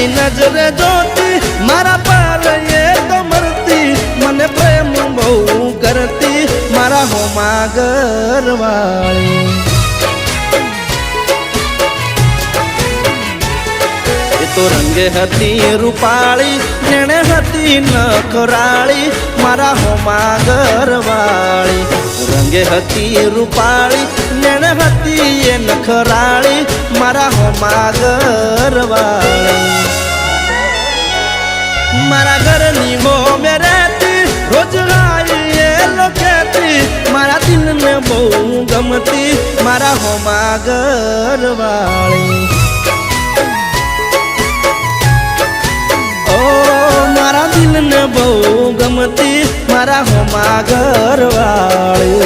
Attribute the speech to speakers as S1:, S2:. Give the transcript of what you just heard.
S1: સીધી નજરે જોતી મારા પર એ તો મરતી મને પ્રેમ બહુ કરતી મારા હોમા ઘરવાળી તો રંગે હતી રૂપાળી નેણે હતી નખરાળી મારા હોમા ઘરવાળી રંગે હતી રૂપાળી નેણે હતી એ નખરાળી મારા હોમા ઘરવાળી મારા ઘરની હો મે રહેતી રોજ રાઈ એ લોકેતી મારા દિલને બહુ ગમતી મારા હોમા ઘરવાળી મારા દિલને બહુ ગમતી મારા હોમા ઘરવાળી